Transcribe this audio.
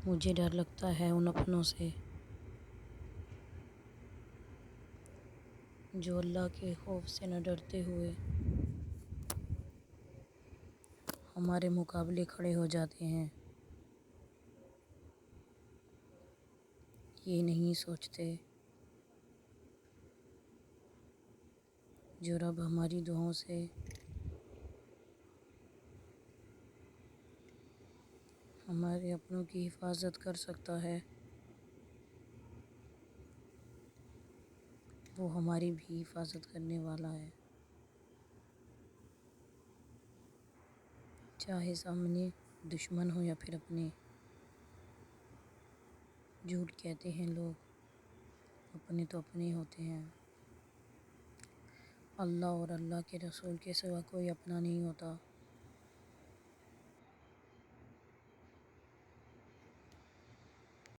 مجھے ڈر لگتا ہے ان اپنوں سے جو اللہ کے خوف سے نہ ڈرتے ہوئے ہمارے مقابلے کھڑے ہو جاتے ہیں۔ یہ نہیں سوچتے جو رب ہماری دعاؤں سے ہمارے اپنوں کی حفاظت کر سکتا ہے، وہ ہماری بھی حفاظت کرنے والا ہے۔ چاہے سامنے دشمن ہو یا پھر اپنے۔ جھوٹ کہتے ہیں لوگ، اپنے تو اپنے ہوتے ہیں۔ اللہ اور اللہ کے رسول کے سوا کوئی اپنا نہیں ہوتا۔